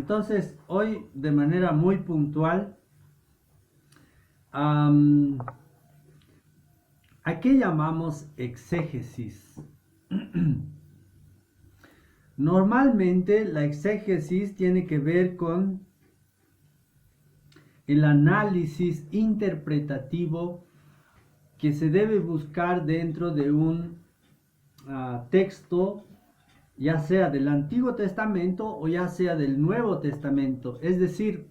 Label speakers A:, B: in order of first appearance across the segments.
A: Entonces, hoy de manera muy puntual, ¿a qué llamamos exégesis? Normalmente la exégesis tiene que ver con el análisis interpretativo que se debe buscar dentro de un texto, ya sea del Antiguo Testamento o ya sea del Nuevo Testamento. Es decir,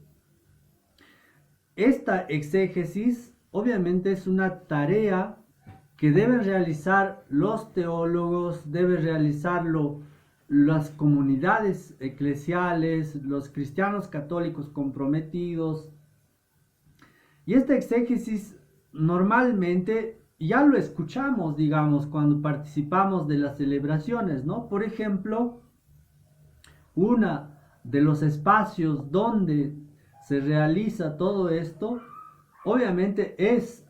A: esta exégesis obviamente es una tarea que deben realizar los teólogos, deben realizarlo las comunidades eclesiales, los cristianos católicos comprometidos. Y esta exégesis normalmente ya lo escuchamos, digamos, cuando participamos de las celebraciones, ¿no? Por ejemplo, uno de los espacios donde se realiza todo esto, obviamente es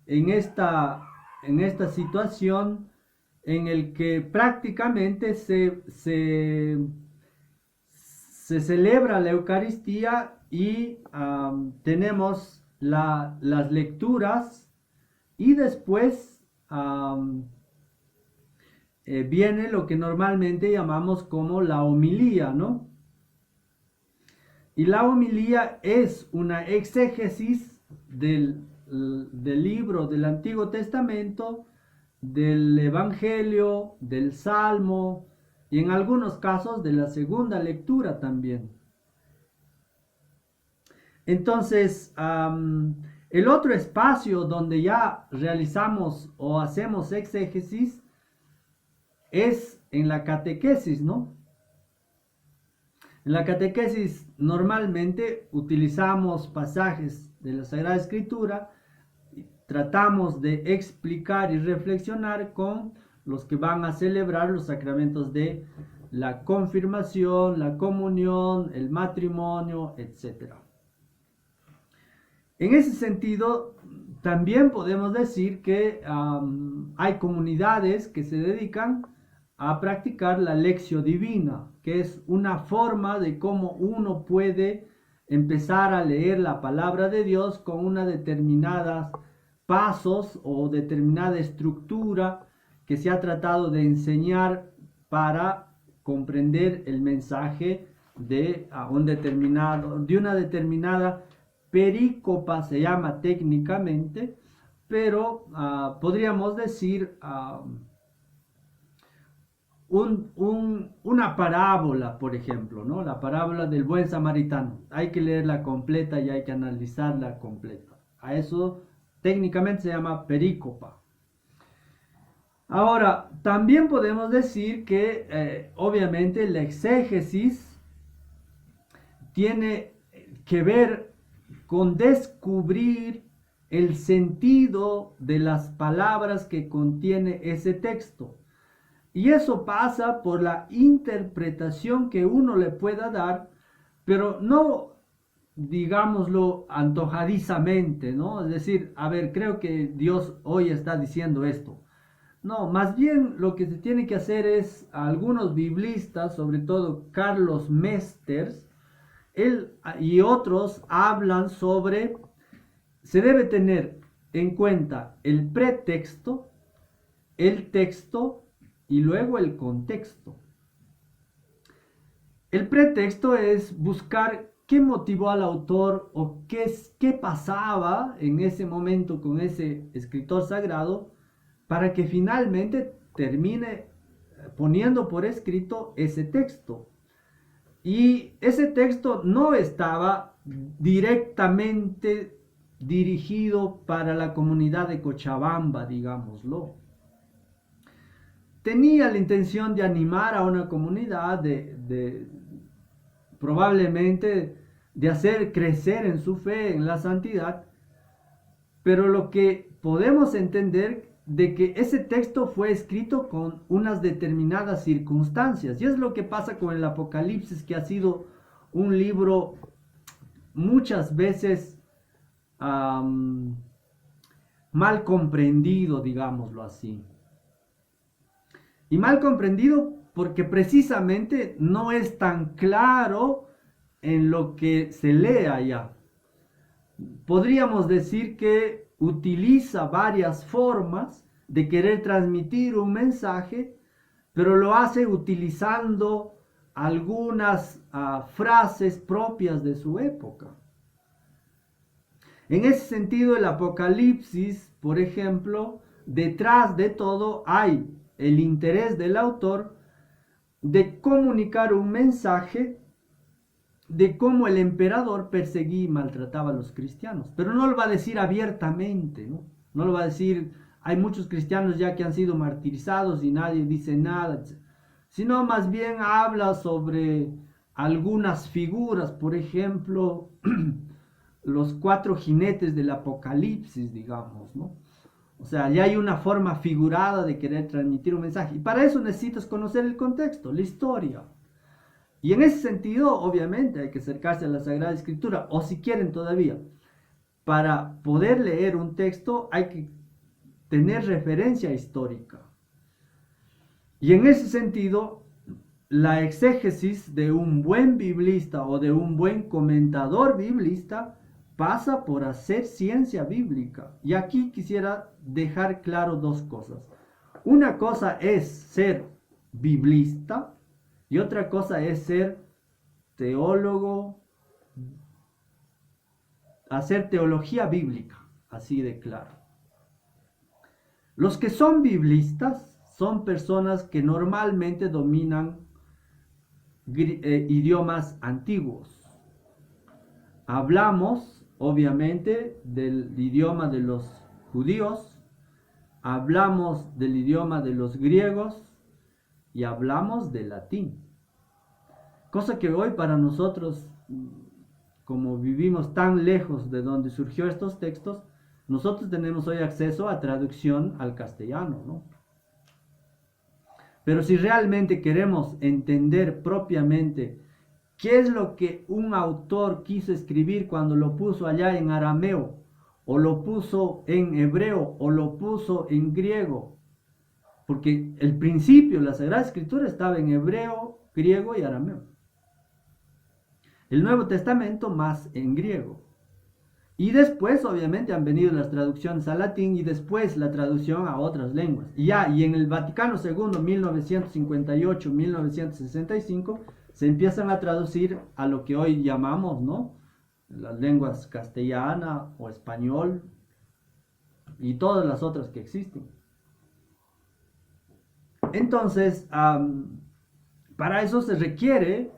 A: en esta situación en el que prácticamente se celebra la Eucaristía y tenemos las lecturas y después viene lo que normalmente llamamos como la homilía, ¿no? Y la homilía es una exégesis del libro del Antiguo Testamento, del Evangelio, del Salmo y en algunos casos de la segunda lectura también. Entonces, el otro espacio donde ya realizamos o hacemos exégesis es en la catequesis, ¿no? En la catequesis normalmente utilizamos pasajes de la Sagrada Escritura, tratamos de explicar y reflexionar con los que van a celebrar los sacramentos de la confirmación, la comunión, el matrimonio, etc. En ese sentido, también podemos decir que hay comunidades que se dedican a practicar la lección divina, que es una forma de cómo uno puede empezar a leer la palabra de Dios con una determinadas pasos o determinada estructura que se ha tratado de enseñar para comprender el mensaje de una determinada perícopa, se llama técnicamente, pero podríamos decir una parábola, por ejemplo, ¿no? La parábola del buen samaritano. Hay que leerla completa y hay que analizarla completa. A eso técnicamente se llama perícopa. Ahora, también podemos decir que obviamente la exégesis tiene que ver con descubrir el sentido de las palabras que contiene ese texto. Y eso pasa por la interpretación que uno le pueda dar, pero no, digámoslo, antojadizamente, ¿no? Es decir, a ver, creo que Dios hoy está diciendo esto. No, más bien lo que se tiene que hacer es, algunos biblistas, sobre todo Carlos Mesters, él y otros hablan sobre, se debe tener en cuenta el pretexto, el texto y luego el contexto. El pretexto es buscar qué motivó al autor o qué pasaba en ese momento con ese escritor sagrado para que finalmente termine poniendo por escrito ese texto. Y ese texto no estaba directamente dirigido para la comunidad de Cochabamba, digámoslo. Tenía la intención de animar a una comunidad, probablemente de hacer crecer en su fe, en la santidad, pero lo que podemos entender de que ese texto fue escrito con unas determinadas circunstancias. Y es lo que pasa con el Apocalipsis, que ha sido un libro muchas veces mal comprendido, digámoslo así. Y mal comprendido porque precisamente no es tan claro en lo que se lee allá. Podríamos decir que utiliza varias formas de querer transmitir un mensaje, pero lo hace utilizando algunas frases propias de su época. En ese sentido, el Apocalipsis, por ejemplo, detrás de todo hay el interés del autor de comunicar un mensaje de cómo el emperador perseguía y maltrataba a los cristianos. Pero no lo va a decir abiertamente, ¿no? No lo va a decir, hay muchos cristianos ya que han sido martirizados y nadie dice nada, sino más bien habla sobre algunas figuras, por ejemplo, los 4 jinetes del Apocalipsis, digamos, ¿no? O sea, ya hay una forma figurada de querer transmitir un mensaje. Y para eso necesitas conocer el contexto, la historia. Y en ese sentido, obviamente, hay que acercarse a la Sagrada Escritura. O si quieren todavía, para poder leer un texto hay que tener referencia histórica. Y en ese sentido, la exégesis de un buen biblista o de un buen comentador biblista pasa por hacer ciencia bíblica. Y aquí quisiera dejar claro 2 cosas. Una cosa es ser biblista y otra cosa es ser teólogo, hacer teología bíblica, así de claro. Los que son biblistas son personas que normalmente dominan idiomas antiguos. Hablamos, obviamente, del idioma de los judíos, hablamos del idioma de los griegos y hablamos del latín. Cosa que hoy para nosotros, como vivimos tan lejos de donde surgió estos textos, nosotros tenemos hoy acceso a traducción al castellano, ¿no? Pero si realmente queremos entender propiamente qué es lo que un autor quiso escribir cuando lo puso allá en arameo, o lo puso en hebreo, o lo puso en griego, porque el principio, la Sagrada Escritura estaba en hebreo, griego y arameo. El Nuevo Testamento más en griego. Y después, obviamente, han venido las traducciones al latín y después la traducción a otras lenguas. Y en el Vaticano II, 1958-1965, se empiezan a traducir a lo que hoy llamamos, ¿no?, las lenguas castellana o español y todas las otras que existen. Entonces, para eso se requiere,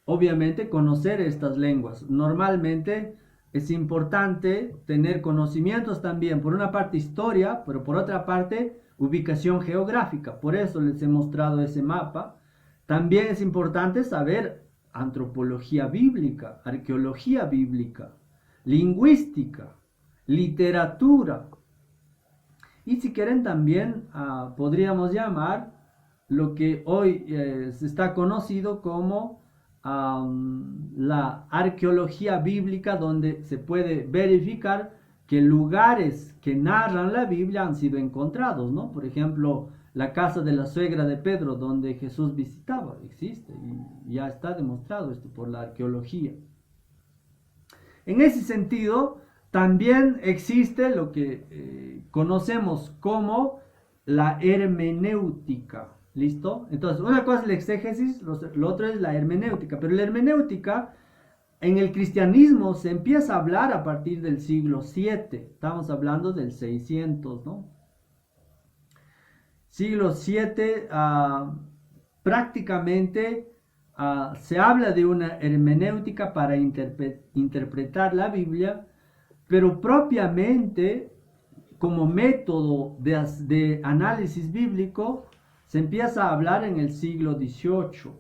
A: obviamente, conocer estas lenguas. Normalmente es importante tener conocimientos también, por una parte historia, pero por otra parte ubicación geográfica. Por eso les he mostrado ese mapa. También es importante saber antropología bíblica, arqueología bíblica, lingüística, literatura. Y si quieren también podríamos llamar lo que hoy se está conocido como la arqueología bíblica, donde se puede verificar que lugares que narran la Biblia han sido encontrados, ¿no? Por ejemplo, la casa de la suegra de Pedro, donde Jesús visitaba, existe y ya está demostrado esto por la arqueología. En ese sentido, también existe lo que conocemos como la hermenéutica. ¿Listo? Entonces, una cosa es la exégesis, lo otro es la hermenéutica. Pero la hermenéutica en el cristianismo se empieza a hablar a partir del siglo VII. Estamos hablando del 600, ¿no? Siglo VII, prácticamente se habla de una hermenéutica para interpretar la Biblia, pero propiamente como método de análisis bíblico se empieza a hablar en el siglo XVIII.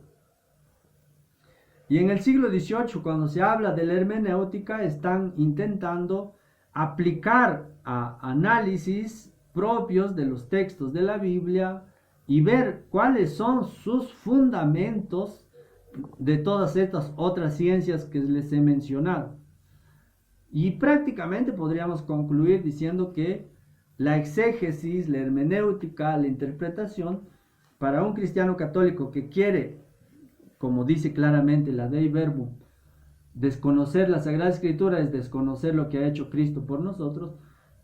A: Y en el siglo XVIII, cuando se habla de la hermenéutica, están intentando aplicar análisis propios de los textos de la Biblia y ver cuáles son sus fundamentos de todas estas otras ciencias que les he mencionado. Y prácticamente podríamos concluir diciendo que la exégesis, la hermenéutica, la interpretación para un cristiano católico que quiere, como dice claramente la Dei Verbum, desconocer la Sagrada Escritura es desconocer lo que ha hecho Cristo por nosotros.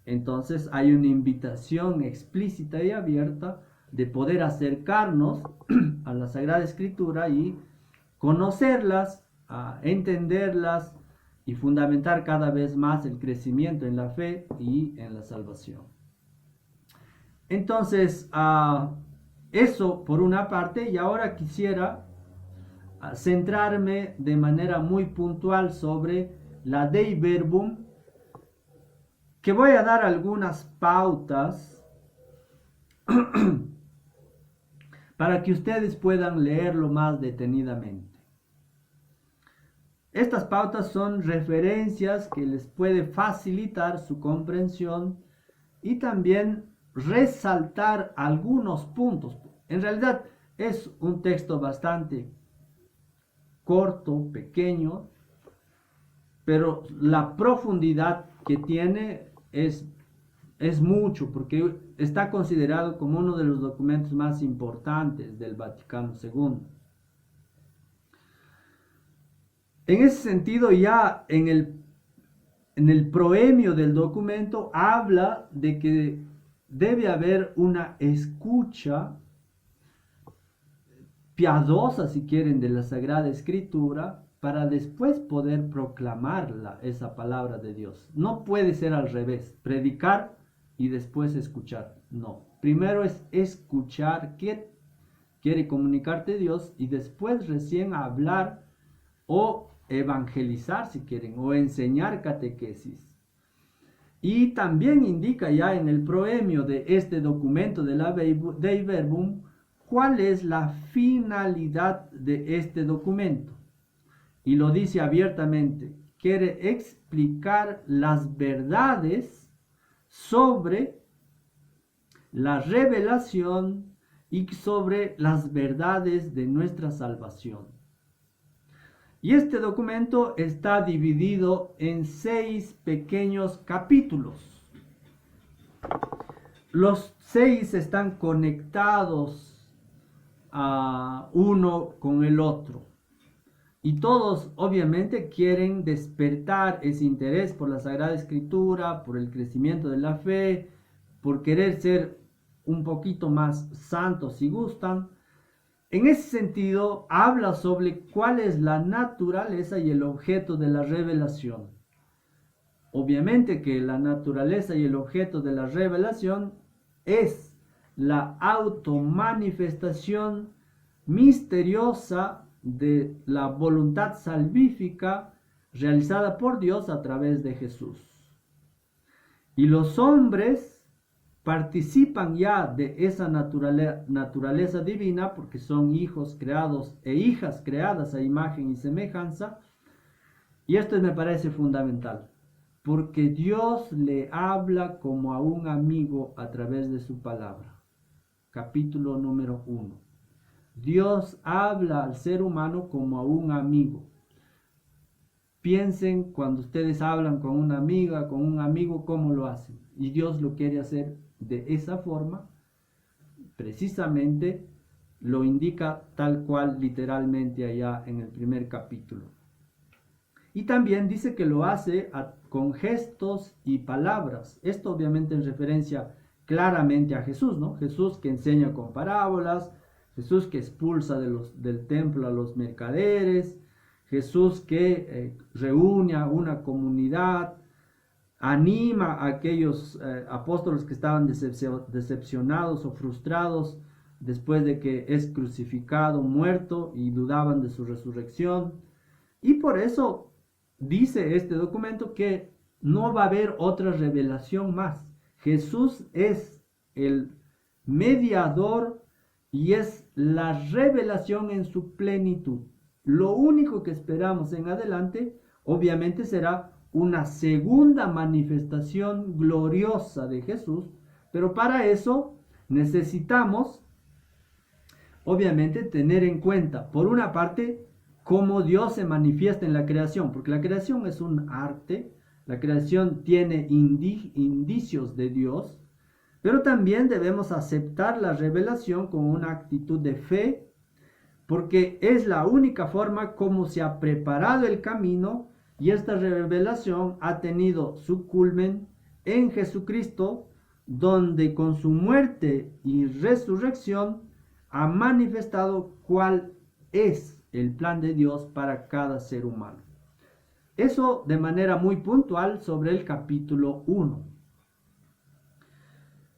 A: Entonces hay una invitación explícita y abierta de poder acercarnos a la Sagrada Escritura y conocerlas, a entenderlas y fundamentar cada vez más el crecimiento en la fe y en la salvación. Entonces, eso por una parte, y ahora quisiera centrarme de manera muy puntual sobre la Dei Verbum, que voy a dar algunas pautas para que ustedes puedan leerlo más detenidamente. Estas pautas son referencias que les puede facilitar su comprensión y también resaltar algunos puntos. En realidad es un texto bastante corto, pequeño, pero la profundidad que tiene es mucho, porque está considerado como uno de los documentos más importantes del Vaticano II. En ese sentido, ya en el proemio del documento habla de que debe haber una escucha piadosa, si quieren, de la Sagrada Escritura para después poder proclamar esa palabra de Dios. No puede ser al revés, predicar y después escuchar. No, primero es escuchar qué quiere comunicarte Dios y después recién hablar o evangelizar, si quieren, o enseñar catequesis. Y también indica ya en el proemio de este documento de la Dei Verbum cuál es la finalidad de este documento. Y lo dice abiertamente, quiere explicar las verdades sobre la revelación y sobre las verdades de nuestra salvación. Y este documento está dividido en 6 pequeños capítulos. Los 6 están conectados uno con el otro. Y todos obviamente quieren despertar ese interés por la Sagrada Escritura, por el crecimiento de la fe, por querer ser un poquito más santos si gustan. En ese sentido, habla sobre cuál es la naturaleza y el objeto de la revelación. Obviamente que la naturaleza y el objeto de la revelación es la automanifestación misteriosa de la voluntad salvífica realizada por Dios a través de Jesús. Y los hombres participan ya de esa naturaleza divina porque son hijos creados e hijas creadas a imagen y semejanza. Y esto me parece fundamental, porque Dios le habla como a un amigo a través de su palabra. Capítulo número 1. Dios habla al ser humano como a un amigo. Piensen cuando ustedes hablan con una amiga, con un amigo, cómo lo hacen. Y Dios lo quiere hacer de esa forma, precisamente lo indica tal cual literalmente allá en el primer capítulo. Y también dice que lo hace con gestos y palabras. Esto obviamente en referencia claramente a Jesús, ¿no? Jesús que enseña con parábolas, Jesús que expulsa del templo a los mercaderes, Jesús que reúne a una comunidad, anima a aquellos apóstoles que estaban decepcionados o frustrados después de que es crucificado, muerto y dudaban de su resurrección. Y por eso dice este documento que no va a haber otra revelación más. Jesús es el mediador y es la revelación en su plenitud. Lo único que esperamos en adelante, obviamente, será una segunda manifestación gloriosa de Jesús, pero para eso necesitamos, obviamente, tener en cuenta, por una parte, cómo Dios se manifiesta en la creación, porque la creación es un arte, la creación tiene indicios de Dios, Pero también debemos aceptar la revelación con una actitud de fe, porque es la única forma como se ha preparado el camino y esta revelación ha tenido su culmen en Jesucristo, donde con su muerte y resurrección ha manifestado cuál es el plan de Dios para cada ser humano. Eso de manera muy puntual sobre el capítulo 1.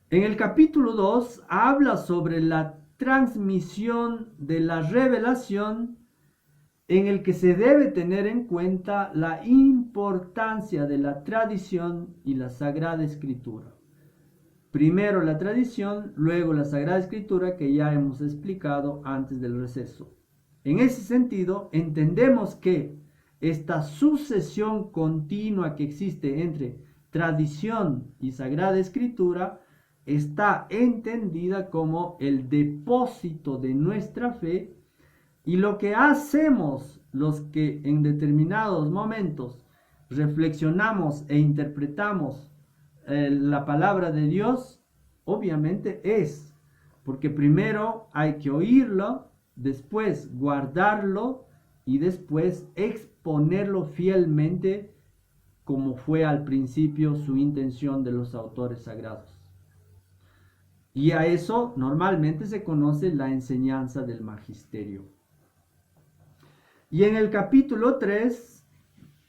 A: En el capítulo 2 habla sobre la transmisión de la revelación, en el que se debe tener en cuenta la importancia de la tradición y la Sagrada Escritura. Primero la tradición, luego la Sagrada Escritura, que ya hemos explicado antes del receso. En ese sentido, entendemos que esta sucesión continua que existe entre tradición y Sagrada Escritura está entendida como el depósito de nuestra fe, y lo que hacemos los que en determinados momentos reflexionamos e interpretamos la palabra de Dios, obviamente es porque primero hay que oírlo, después guardarlo y después exponerlo fielmente, como fue al principio su intención de los autores sagrados. Y a eso normalmente se conoce la enseñanza del magisterio. Y en el capítulo 3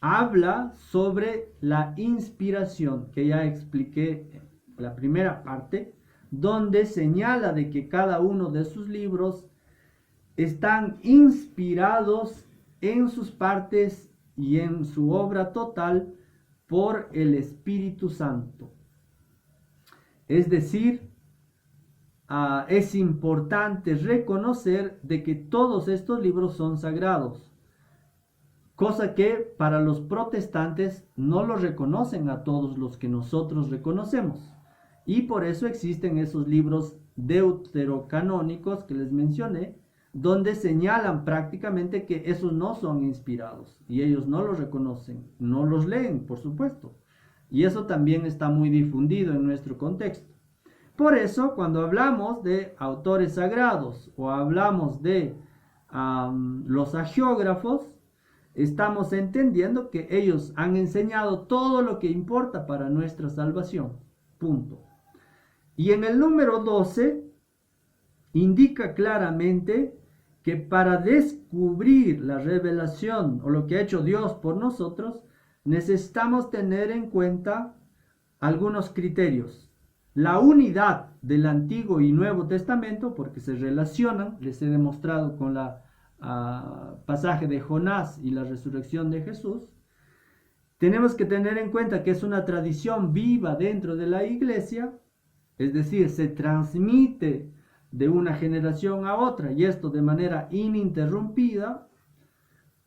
A: habla sobre la inspiración, que ya expliqué en la primera parte, donde señala de que cada uno de sus libros están inspirados en sus partes y en su obra total por el Espíritu Santo. Es decir, es importante reconocer de que todos estos libros son sagrados, cosa que para los protestantes no lo reconocen a todos los que nosotros reconocemos, y por eso existen esos libros deuterocanónicos que les mencioné, donde señalan prácticamente que esos no son inspirados y ellos no los reconocen, no los leen, por supuesto, y eso también está muy difundido en nuestro contexto. Por eso, cuando hablamos de autores sagrados o hablamos de los hagiógrafos, estamos entendiendo que ellos han enseñado todo lo que importa para nuestra salvación. Punto. Y en el número 12 indica claramente que para descubrir la revelación o lo que ha hecho Dios por nosotros, necesitamos tener en cuenta algunos criterios. La unidad del Antiguo y Nuevo Testamento, porque se relacionan, les he demostrado con la pasaje de Jonás y la resurrección de Jesús. Tenemos que tener en cuenta que es una tradición viva dentro de la iglesia, es decir, se transmite de una generación a otra, y esto de manera ininterrumpida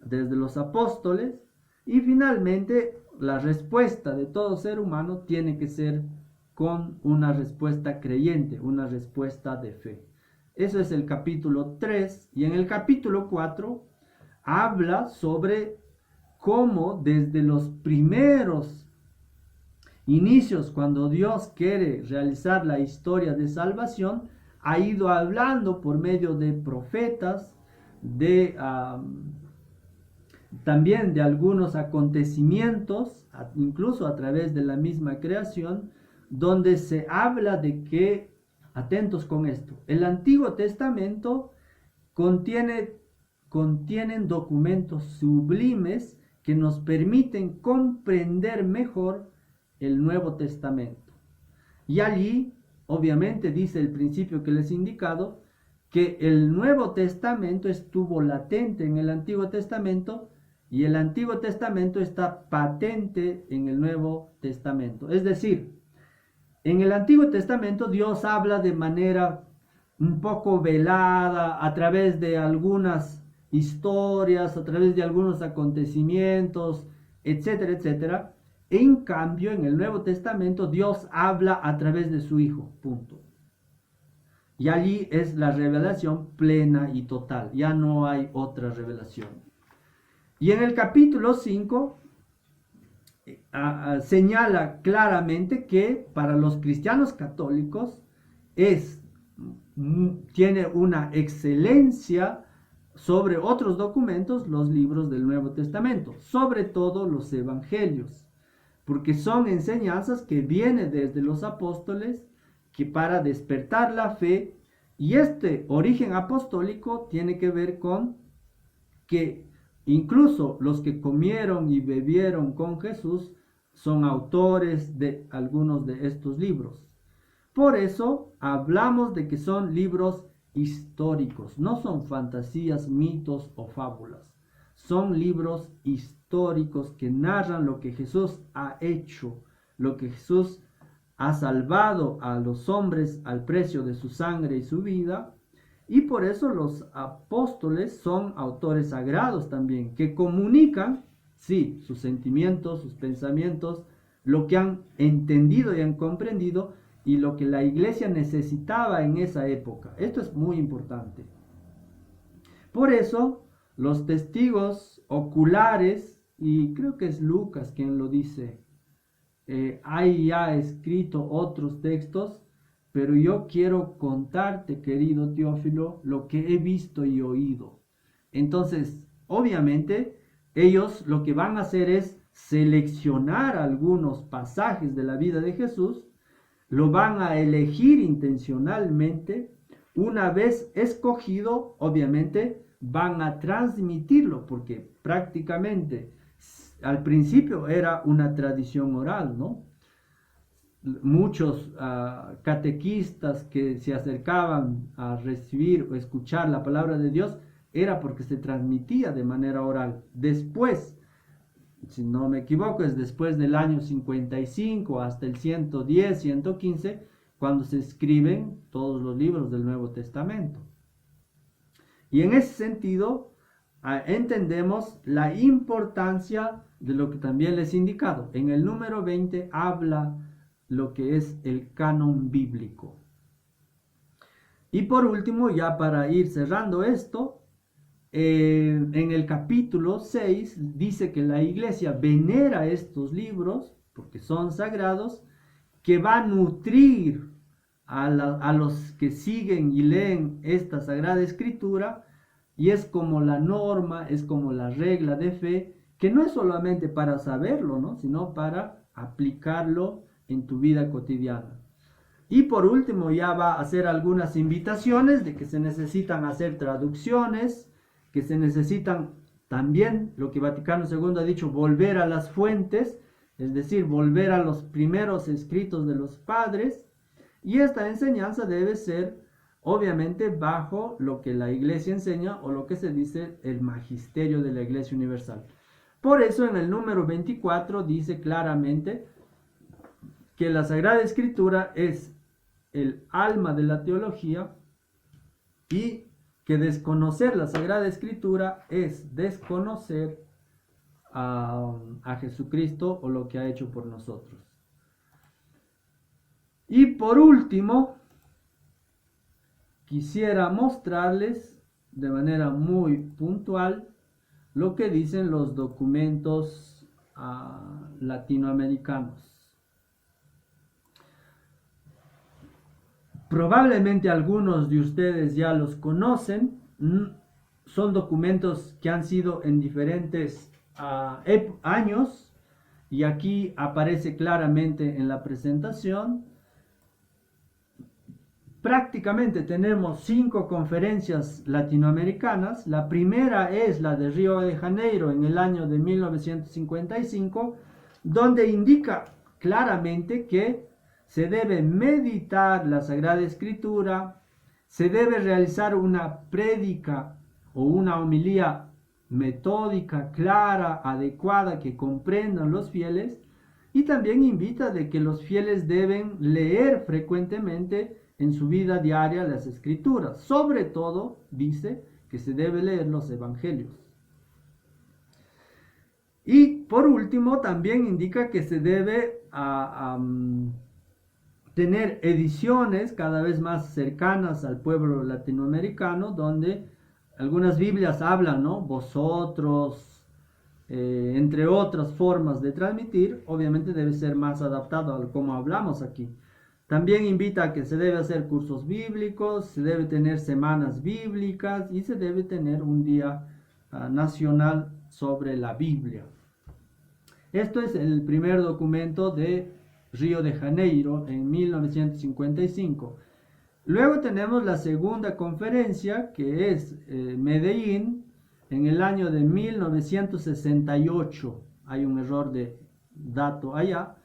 A: desde los apóstoles. Y finalmente, la respuesta de todo ser humano tiene que ser con una respuesta creyente, una respuesta de fe. Eso es el capítulo 3. Y en el capítulo 4 habla sobre cómo desde los primeros inicios, cuando Dios quiere realizar la historia de salvación, ha ido hablando por medio de profetas, también de algunos acontecimientos, incluso a través de la misma creación, donde se habla de que, atentos con esto, el Antiguo Testamento contienen documentos sublimes que nos permiten comprender mejor el Nuevo Testamento. Y allí, obviamente, dice el principio que les he indicado, que el Nuevo Testamento estuvo latente en el Antiguo Testamento y el Antiguo Testamento está patente en el Nuevo Testamento. Es decir, en el Antiguo Testamento Dios habla de manera un poco velada, a través de algunas historias, a través de algunos acontecimientos, etcétera, etcétera. En cambio, en el Nuevo Testamento Dios habla a través de su Hijo, punto. Y allí es la revelación plena y total, ya no hay otra revelación. Y en el capítulo 5 señala claramente que para los cristianos católicos es, tiene una excelencia sobre otros documentos los libros del Nuevo Testamento, sobre todo los evangelios, porque son enseñanzas que vienen desde los apóstoles que para despertar la fe, y este origen apostólico tiene que ver con que incluso los que comieron y bebieron con Jesús son autores de algunos de estos libros. Por eso hablamos de que son libros históricos, no son fantasías, mitos o fábulas. Son libros históricos que narran lo que Jesús ha hecho, lo que Jesús ha salvado a los hombres al precio de su sangre y su vida. Y por eso los apóstoles son autores sagrados también, que comunican, sí, sus sentimientos, sus pensamientos, lo que han entendido y han comprendido, y lo que la iglesia necesitaba en esa época. Esto es muy importante. Por eso, los testigos oculares, y creo que es Lucas quien lo dice, hay ya escrito otros textos, pero yo quiero contarte, querido Teófilo, lo que he visto y oído. Entonces, obviamente, ellos lo que van a hacer es seleccionar algunos pasajes de la vida de Jesús, lo van a elegir intencionalmente. Una vez escogido, obviamente, van a transmitirlo, porque prácticamente al principio era una tradición oral, ¿no? Muchos catequistas que se acercaban a recibir o escuchar la palabra de Dios era porque se transmitía de manera oral. Después, si no me equivoco, es después del año 55 hasta el 110, 115, cuando se escriben todos los libros del Nuevo Testamento. Y en ese sentido, entendemos la importancia de lo que también les he indicado. En el número 20 habla lo que es el canon bíblico. Y por último, ya para ir cerrando esto, en el capítulo 6 dice que la iglesia venera estos libros porque son sagrados, que va a nutrir a los que siguen y leen esta sagrada escritura, y es como la norma, es como la regla de fe, que no es solamente para saberlo, ¿no?, sino para aplicarlo en tu vida cotidiana. Y por último ya va a hacer algunas invitaciones de que se necesitan hacer traducciones, que se necesitan también, lo que Vaticano II ha dicho, volver a las fuentes, es decir, volver a los primeros escritos de los padres, y esta enseñanza debe ser obviamente bajo lo que la Iglesia enseña o lo que se dice el magisterio de la Iglesia Universal. Por eso en el número 24 dice claramente que la Sagrada Escritura es el alma de la teología, y que desconocer la Sagrada Escritura es desconocer a Jesucristo o lo que ha hecho por nosotros. Y por último, quisiera mostrarles de manera muy puntual lo que dicen los documentos latinoamericanos. Probablemente algunos de ustedes ya los conocen. Son documentos que han sido en diferentes años, y aquí aparece claramente en la presentación. Prácticamente tenemos 5 conferencias latinoamericanas. La primera es la de Río de Janeiro en el año de 1955, donde indica claramente que se debe meditar la Sagrada Escritura, se debe realizar una prédica o una homilía metódica, clara, adecuada, que comprendan los fieles, y también invita de que los fieles deben leer frecuentemente en su vida diaria las Escrituras. Sobre todo, dice que se debe leer los Evangelios. Y por último, también indica que se debe tener ediciones cada vez más cercanas al pueblo latinoamericano, donde algunas Biblias hablan, ¿no?, vosotros, entre otras formas de transmitir, obviamente debe ser más adaptado a como hablamos aquí. También invita a que se debe hacer cursos bíblicos, se debe tener semanas bíblicas y se debe tener un día nacional sobre la Biblia. Esto es el primer documento de Río de Janeiro en 1955. Luego tenemos la segunda conferencia, que es Medellín, en el año de 1968. Hay un error de dato allá.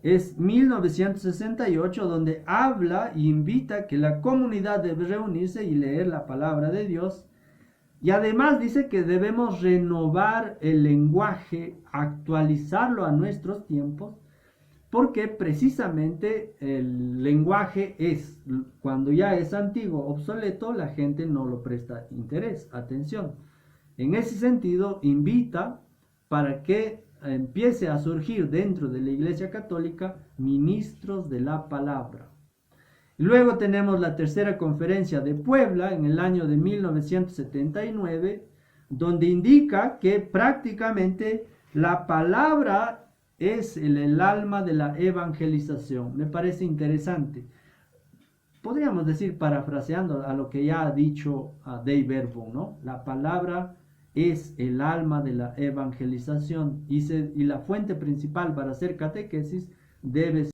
A: Es 1968, donde habla e invita a que la comunidad debe reunirse y leer la palabra de Dios. Y además dice que debemos renovar el lenguaje, actualizarlo a nuestros tiempos, porque precisamente el lenguaje es, cuando ya es antiguo, obsoleto, la gente no lo presta interés, atención. En ese sentido, invita para que empiece a surgir dentro de la Iglesia Católica ministros de la palabra. Luego tenemos la tercera conferencia de Puebla en el año de 1979, donde indica que prácticamente la palabra es el alma de la evangelización. Me parece interesante. Podríamos decir, parafraseando a lo que ya ha dicho Dei Verbum, ¿no? La palabra es el alma de la evangelización y la fuente principal para hacer catequesis debe